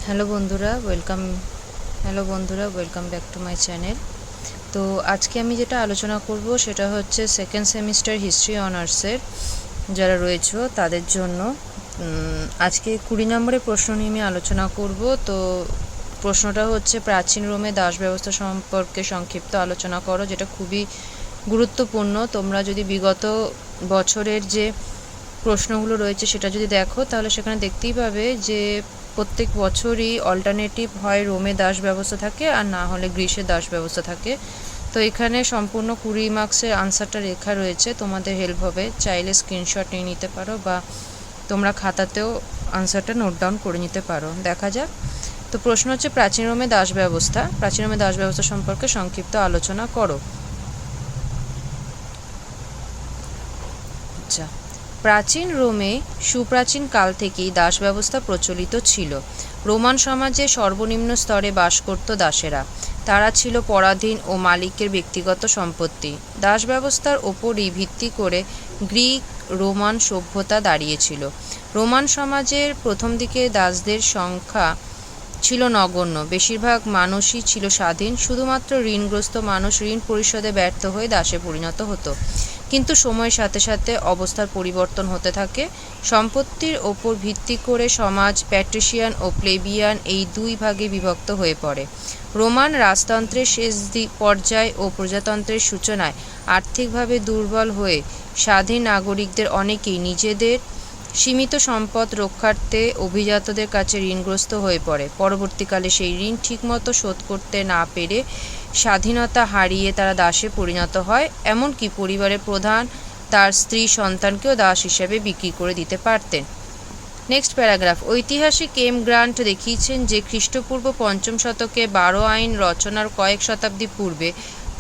Hello বন্ধুরা welcome back to my channel. তো আজকে আমি যেটা আলোচনা করব সেটা হচ্ছে সেকেন্ড সেমিস্টার হিস্ট্রি অনার্সের যারা রয়েছে তাদের জন্য আজকে 20 নম্বরের প্রশ্ন নিয়ে আমি আলোচনা করব। তো প্রশ্নটা হচ্ছে প্রাচীন রোমে দাস ব্যবস্থা সম্পর্কে সংক্ষিপ্ত আলোচনা করো, যেটা খুবই গুরুত্বপূর্ণ। তোমরা যদি বিগত বছরের যে প্রশ্নগুলো রয়েছে সেটা যদি দেখো তাহলে সেখানে দেখতেই পাবে যে প্রত্যেক বছরই অল্টারনেটিভ হয় রোমে দাস ব্যবস্থা থাকে আর না হলে গ্রিসে দাস ব্যবস্থা থাকে। তো এখানে সম্পূর্ণ 20 মার্কসের আনসারটা লেখা রয়েছে, তোমাদের হেল্প হবে। চাইলে স্ক্রিনশট নিয়ে নিতে পারো বা তোমরা খাতাতেও আনসারটা নোট ডাউন করে নিতে পারো। দেখা যাক। তো প্রশ্ন হচ্ছে প্রাচীন রোমে দাস ব্যবস্থা সম্পর্কে সংক্ষিপ্ত আলোচনা করো। আচ্ছা, প্রাচীন রোমে সুপ্রাচীন কাল থেকেই দাস ব্যবস্থা প্রচলিত ছিল। রোমান সমাজে সর্বনিম্ন স্তরে বাস করত দাসেরা। তারা ছিল পরাধীন ও মালিকের ব্যক্তিগত সম্পত্তি। দাস ব্যবস্থার ওপরই ভিত্তি করে গ্রিক রোমান সভ্যতা দাঁড়িয়েছিল। রোমান সমাজের প্রথম দিকে দাসদের সংখ্যা ছিল নগণ্য। বেশিরভাগ মানুষই ছিল স্বাধীন। শুধুমাত্র ঋণগ্রস্ত মানুষ ঋণ পরিশোধে ব্যর্থ হয়ে দাসে পরিণত হতো। কিন্তু সময়ের সাথে সাথে অবস্থার পরিবর্তন হতে থাকে। সম্পত্তির ওপর ভিত্তি করে সমাজ প্যাট্রিশিয়ান ও প্লেবিয়ান এই দুই ভাগে বিভক্ত হয়ে পড়ে। রোমান রাজতন্ত্রের শেষ পর্যায় ও প্রজাতন্ত্রের সূচনায় আর্থিকভাবে দুর্বল হয়ে স্বাধীন নাগরিকদের অনেকেই নিজেদের সীমিত সম্পদ রক্ষার্থে অভিজাতদের কাছে ঋণগ্রস্ত হয়ে পড়ে। পরবর্তীকালে সেই ঋণ ঠিকমতো শোধ করতে না পেরে স্বাধীনতা হারিয়ে তারা দাসে পরিণত হয়। এমনকি পরিবারের প্রধান তার স্ত্রী সন্তানকেও দাস হিসেবে বিক্রি করে দিতে পারতেন। Next paragraph. ঐতিহাসিক এম গ্রান্ট দেখিয়েছেন যে খ্রিস্টপূর্ব 5ম শতকে 12 আইন রচনার কয়েক শতাব্দী পূর্বে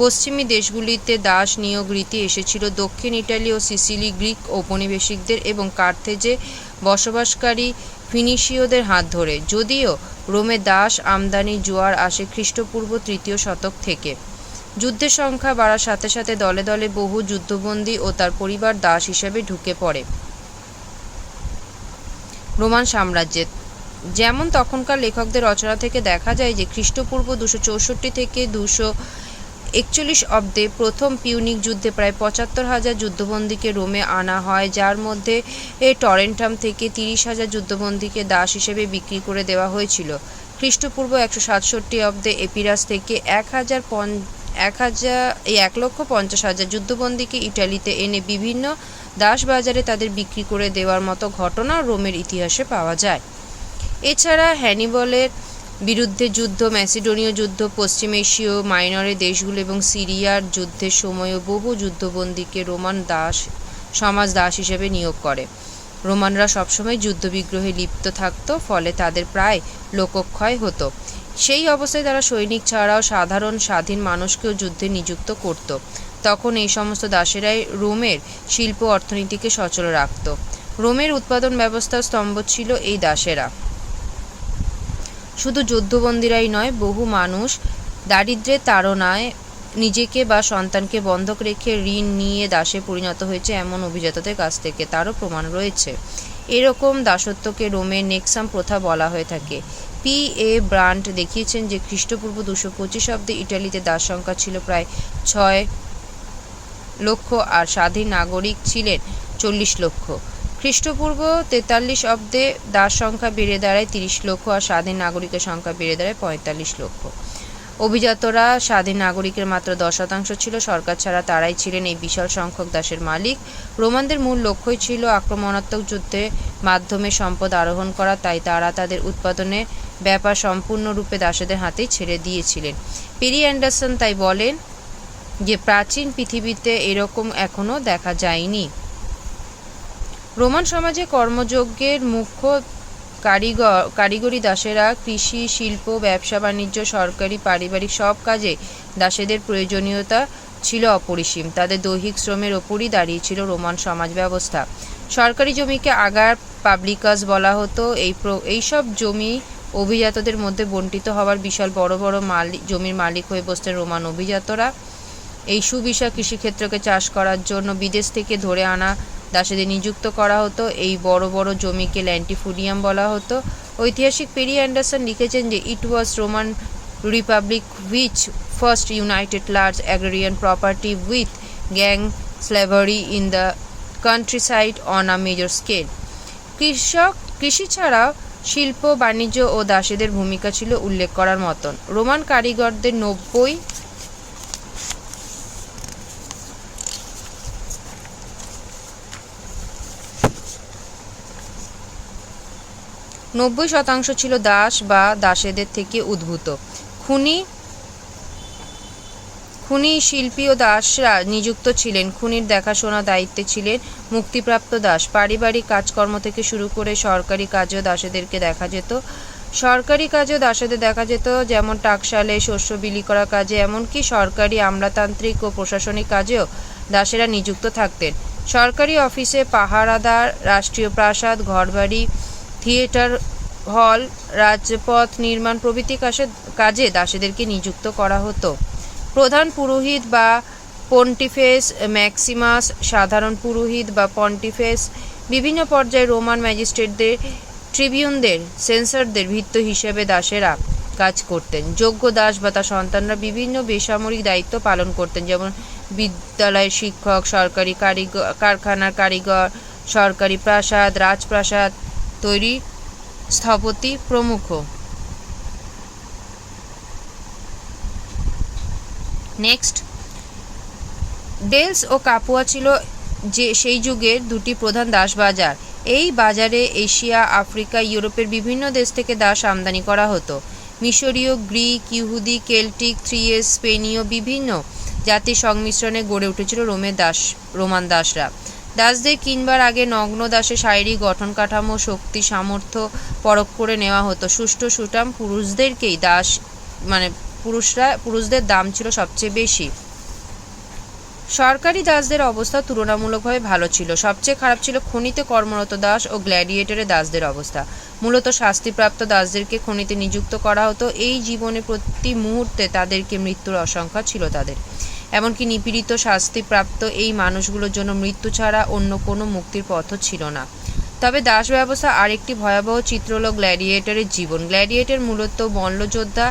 পশ্চিমী দেশগুলিতে দাস নিয়োগ রীতি এসেছিল দক্ষিণ ইটালি ও সিসিলি গ্রিক ঔপনিবেশিকদের এবং কার্থেজে বসবাসকারী ফিনিশীয়দের হাত ধরে। যদিও রোমে দাস আমদানি জোয়ার আসে খ্রিস্টপূর্ব 3য় শতক থেকে। যুদ্ধের সংখ্যা বাড়ার সাথে সাথে দলে দলে বহু যুদ্ধবন্দী ও তার পরিবার দাস হিসেবে ঢুকে পড়ে রোমান সাম্রাজ্যে। যেমন তখনকার লেখকদের রচনা থেকে দেখা যায় যে খ্রিস্টপূর্ব 264 থেকে 241 অব্দে প্রথম পিউনিক যুদ্ধে প্রায় 75,000 যুদ্ধবন্দীকে রোমে আনা হয়, যার মধ্যে টরেন্টাম থেকে 30,000 যুদ্ধবন্দীকে দাস হিসেবে বিক্রি করে দেওয়া হয়েছিল। খ্রিস্টপূর্ব 167 অব্দে এপিরাস থেকে 1,50,000 যুদ্ধবন্দীকে ইটালিতে এনে বিভিন্ন দাস বাজারে তাদের বিক্রি করে দেওয়ার মতো ঘটনা রোমের ইতিহাসে পাওয়া যায়। এছাড়া হ্যানিবলের বিরুদ্ধে যুদ্ধ, ম্যাসিডোনীয় যুদ্ধ, পশ্চিম এশীয় মাইনরের দেশগুলো এবং সিরিয়ার যুদ্ধের সময়ও বহু যুদ্ধবন্দীকে রোমান সমাজ দাস হিসেবে নিয়োগ করে। রোমানরা সবসময় যুদ্ধবিগ্রহে লিপ্ত থাকত, ফলে তাদের প্রায় লোকক্ষয় হতো। সেই অবস্থায় তারা সৈনিক ছাড়াও সাধারণ স্বাধীন মানুষকেও যুদ্ধে নিযুক্ত করত। তখন এই সমস্ত দাসেরাই রোমের শিল্প অর্থনীতিকে সচল রাখত। রোমের উৎপাদন ব্যবস্থার স্তম্ভ ছিল এই দাসেরা। শুধু যুদ্ধবন্দীরাই নয়, বহু মানুষ দারিদ্র্যের তাড়নায় নিজেকে বা সন্তানকে বন্ধক রেখে ঋণ নিয়ে দাসে পরিণত হয়েছে এমন অভিজাতদের কাছ থেকে, তারও প্রমাণ রয়েছে। এরকম দাসত্বকে রোমের নেক্সাম প্রথা বলা হয়ে থাকে। পি এ ব্রান্ট দেখিয়েছেন যে খ্রিস্টপূর্ব 225 অব্দে ইটালিতে দাস সংখ্যা ছিল প্রায় 6 লক্ষ আর স্বাধীন নাগরিক ছিলেন 40 লক্ষ। খ্রিস্টপূর্ব 43 অব্দে দাস সংখ্যা বেড়ে দাঁড়ায় 30 লক্ষ আর স্বাধীন নাগরিকের সংখ্যা বেড়ে দাঁড়ায় 45 লক্ষ। অভিজাতরা স্বাধীন নাগরিকের মাত্র 10% ছিল। সরকার ছাড়া তারাই ছিলেন এই বিশাল সংখ্যক দাসের মালিক। রোমানদের মূল লক্ষ্যই ছিল আক্রমণাত্মক যুদ্ধের মাধ্যমে সম্পদ আরোহণ করা, তাই তারা তাদের উৎপাদনের ব্যাপার সম্পূর্ণরূপে দাসেদের হাতেই ছেড়ে দিয়েছিলেন। পেরি অ্যান্ডারসন তাই বলেন যে প্রাচীন পৃথিবীতে এরকম এখনও দেখা যায়নি। রোমান সমাজে কর্মযজ্ঞের মুখ্য কারিগরি দাসেরা। কৃষি, শিল্প, ব্যবসা বাণিজ্য, সরকারি, পারিবারিক সব কাজে দাসেদের প্রয়োজনীয়তা ছিল অপরিসীম। তাদের দৈহিক শ্রমের ওপরই দাঁড়িয়েছিল রোমান সমাজ ব্যবস্থা। সরকারি জমিকে আগার পাবলিকাস বলা হতো। এইসব জমি অভিজাতদের মধ্যে বণ্টিত হওয়ার বিশাল বড় বড় জমির মালিক হয়ে বসতেন রোমান অভিজাতরা। এই সুবিশাল কৃষিক্ষেত্রকে চাষ করার জন্য বিদেশ থেকে ধরে আনা দাসেদের নিযুক্ত করা হতো। এই বড় বড় জমিকে ল্যান্টিফুডিয়াম বলা হতো। ঐতিহাসিক পেরি অ্যান্ডারসন লিখেছেন যে it was Roman Republic which first united large agrarian property with gang slavery in the countryside on a major scale. কৃষি ছাড়াও শিল্প, বাণিজ্য ও দাসীদের ভূমিকা ছিল উল্লেখ করার মতন। রোমান কারিগরদের 90% ছিল দাস বা দাসীদের থেকে উদ্ভূত। খুনি, শিল্পী ও দাসরা নিযুক্ত ছিলেন। খুনির দেখাশোনা দায়িত্বে ছিলেন মুক্তিপ্রাপ্ত দাস। পারিবারিক কাজকর্ম থেকে শুরু করে সরকারি কাজেও দাসীদেরকে দেখা যেত, যেমন টাকশালে, শস্য বিলি করা কাজে, এমনকি সরকারি আমলাতান্ত্রিক ও প্রশাসনিক কাজেও দাসেরা নিযুক্ত থাকতেন। সরকারি অফিসে পাহারাদার, রাষ্ট্রীয় প্রাসাদ, ঘরবাড়ি, থিয়েটার হল, রাজপথ নির্মাণ প্রভৃতি কাজে দাসীদেরকে নিযুক্ত করা হতো। প্রধান পুরোহিত বা পন্টিফেস ম্যাক্সিমাস, সাধারণ পুরোহিত বা পন্টিফেস, বিভিন্ন পর্যায়ে রোমান ম্যাজিস্ট্রেটদের, ট্রিবিউনদের, সেন্সরদের ভৃত্য হিসেবে দাসেরা কাজ করতেন। যোগ্য দাস বা তার সন্তানরা বিভিন্ন বেসামরিক দায়িত্ব পালন করতেন, যেমন বিদ্যালয়ের শিক্ষক, সরকারি কারখানার কারিগর, সরকারি প্রাসাদ, রাজপ্রাসাদ তৈরি স্থপতি প্রমুখ। নেক্সট, ডেলস ও কাপুয়া ছিল যে সেই যুগের দুটি প্রধান দাস বাজার। এই বাজারে এশিয়া, আফ্রিকা, ইউরোপের বিভিন্ন দেশ থেকে দাস আমদানি করা হতো। মিশরীয়, গ্রিক, ইহুদি, কেল্টিক, থ্রিয়েস, স্পেনীয় বিভিন্ন জাতির সংমিশ্রণে গড়ে উঠেছিল রোমান দাসরা। দাসদের কিনবার আগে নগ্ন দাসের শারীরিক গঠন কাঠামো, শক্তি, সামর্থ্য পরখ করে নেওয়া হতো। সুঠাম পুরুষদেরকেই পুরুষদের দাম ছিল সবচেয়ে বেশি। সরকারি দাসদের অবস্থা তুলনামূলকভাবে ভালো ছিল। সবচেয়ে খারাপ ছিল খনিতে কর্মরত দাস ও গ্ল্যাডিয়েটরের দাসদের অবস্থা। মূলত শাস্তিপ্রাপ্ত দাসদেরকে খনিতে নিযুক্ত করা হতো। এই জীবনে প্রতি মুহূর্তে তাদেরকে মৃত্যুর আশঙ্কা ছিল তাদের। এমনকি নিপীড়িত, শাস্তিপ্রাপ্ত এই মানুষগুলোর জন্য মৃত্যু ছাড়া অন্য কোনো মুক্তির পথও ছিল না। তবে দাস ব্যবস্থা আরেকটি ভয়াবহ চিত্র হল গ্ল্যাডিয়েটরের জীবন। গ্ল্যাডিয়েটর মূলত মল্লযোদ্ধা।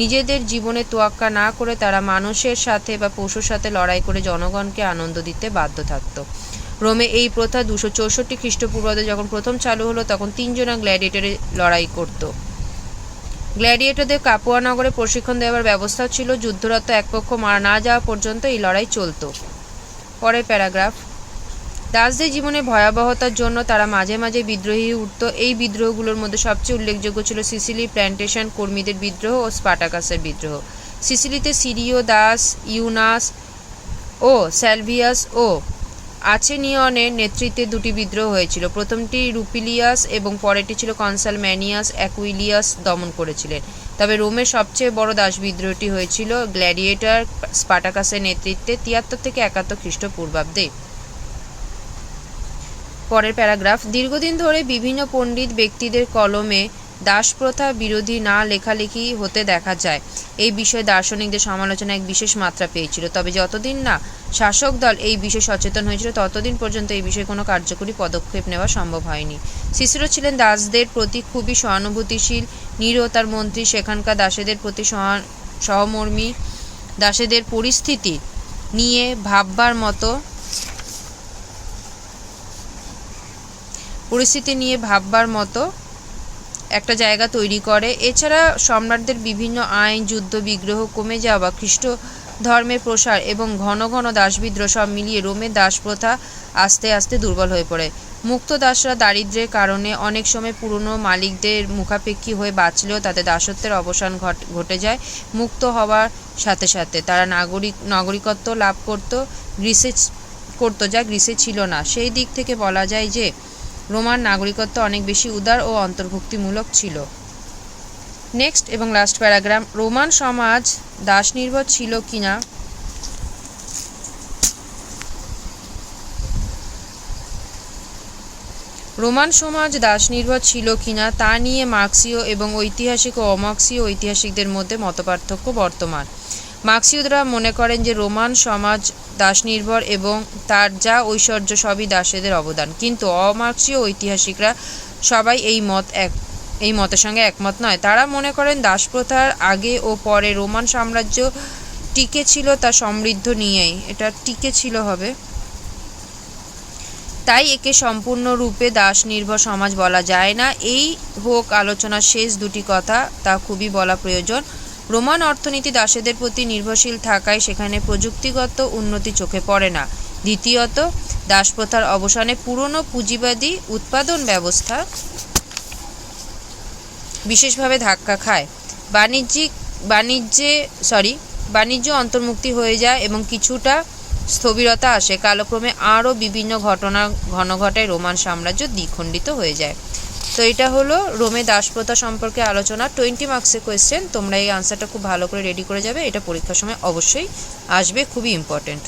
নিজেদের জীবনে তোয়াক্কা না করে তারা মানুষের সাথে বা পশুর সাথে লড়াই করে জনগণকে আনন্দ দিতে বাধ্য থাকত। রোমে এই প্রথা 264 খ্রিস্টপূর্বাব্দে যখন প্রথম চালু হলো, তখন 3 জনা গ্ল্যাডিয়েটরে লড়াই করত। গ্ল্যাডিয়েটরদের কাপুয়া নগরে প্রশিক্ষণ দেওয়ার ব্যবস্থাও ছিল। যুদ্ধরত এক পক্ষ মারা না যাওয়া পর্যন্ত এই লড়াই চলত। পরের প্যারাগ্রাফ, দাসদের জীবনে ভয়াবহতার জন্য তারা মাঝে মাঝে বিদ্রোহী উঠত। এই বিদ্রোহগুলোর মধ্যে সবচেয়ে উল্লেখযোগ্য ছিল সিসিলি প্ল্যান্টেশন কর্মীদের বিদ্রোহ ও স্পার্টাকাসের বিদ্রোহ। সিসিলিতে সিরিয় দাস ইউনাস ও স্যালভিয়াস ও আচেনিয়নের নেতৃত্বে দুটি বিদ্রোহ হয়েছিল। প্রথমটি রুপিলিয়াস এবং পরেরটি ছিল কনসাল ম্যানিয়াস অ্যাকুইলিয়াস দমন করেছিলেন। তবে রোমের সবচেয়ে বড় দাস বিদ্রোহটি হয়েছিল গ্ল্যাডিয়েটর স্পার্টাকাসের নেতৃত্বে 73 থেকে 71 খ্রিস্টপূর্বাব্দে। পরের প্যারাগ্রাফ, দীর্ঘদিন ধরে বিভিন্ন পণ্ডিত ব্যক্তিদের কলমে দাসপ্রথা বিরোধী না লেখালেখি হতে দেখা যায়। এই বিষয়ে দার্শনিকদের সমালোচনা এক বিশেষ মাত্রা পেয়েছিল। তবে যতদিন না শাসক দল এই বিষয়ে সচেতন হয়েছিল, ততদিন পর্যন্ত এই বিষয়ে কোনো কার্যকরী পদক্ষেপ নেওয়া সম্ভব হয়নি। সিসিরো ছিলেন দাসদের প্রতি খুবই সহানুভূতিশীল। নিরো তার মন্ত্রী সেখানকার দাসেদের প্রতি সহমর্মী। দাসেদের পরিস্থিতি নিয়ে ভাববার মতো একটা জায়গা তৈরি করে। এছাড়া সম্রাটদের বিভিন্ন আইন, যুদ্ধ, বিগ্রহ, কমে যাওয়া খ্রিস্ট ধর্মের প্রসার এবং ঘন ঘন দাসবিদ্রোহ সব মিলিয়ে রোমের দাসপ্রথা আস্তে আস্তে দুর্বল হয়ে পড়ে। মুক্ত দাসরা দারিদ্র্যের কারণে অনেক সময় পুরনো মালিকদের মুখাপেক্ষী হয়ে বাঁচলেও তাদের দাসত্বের অবসান ঘটে যায়। মুক্ত হওয়ার সাথে সাথে তারা নাগরিকত্ব লাভ করত, যা গ্রিসে ছিল না। সেই দিক থেকে বলা যায় যে রোমান নাগরিকত্ব অনেক বেশি উদার ও অন্তর্ভুক্তিমূলক ছিল। নেক্সট এবং লাস্ট প্যারাগ্রাফ, রোমান সমাজ দাসনির্ভর ছিল কিনা তা নিয়ে মার্ক্সীয় এবং ঐতিহাসিক ও অমার্ক্সীয় ঐতিহাসিকদের মধ্যে মতপার্থক্য বর্তমান। মার্ক্সীয়রা মনে করেন যে রোমান সমাজ দাসনির্ভর এবং তার যা ঐশ্বর্য সবই দাসেদের অবদান, কিন্তু অমার্ক্সীয় ঐতিহাসিকরা সবাই এই মতের সঙ্গে একমত নয়। তারা মনে করেন দাসপ্রথার আগে ও পরে রোমান সাম্রাজ্য টিকে ছিল তা সমৃদ্ধ নিয়েই, এটা টিকে ছিল হবে, তাই একে সম্পূর্ণরূপে দাস নির্ভর সমাজ বলা যায় না। এই হোক আলোচনার শেষ দুটি কথা, তা খুবই বলা প্রয়োজন। রোমান অর্থনীতি দাসেদের প্রতি নির্ভরশীল থাকায় সেখানে প্রযুক্তিগত উন্নতি চোখে পড়ে না। দ্বিতীয়ত, দাসপ্রথার অবসানে পুরনো পুঁজিবাদী উৎপাদন ব্যবস্থা বিশেষভাবে ধাক্কা খায়। বাণিজ্য অন্তর্মুক্তি হয়ে যায় এবং কিছুটা স্থবিরতা আসে। কালক্রমে আরও বিভিন্ন ঘটনা ঘন ঘটায় রোমান সাম্রাজ্য দ্বিখণ্ডিত হয়ে যায়। তো এটা হলো রোমে দাসপ্রথা সম্পর্কে আলোচনা। 20 মার্কসের কোয়েশ্চেন, তোমরা এই আনসারটা খুব ভালো করে রেডি করে যাবে, এটা পরীক্ষার সময় অবশ্যই আসবে, খুবই ইম্পর্টেন্ট।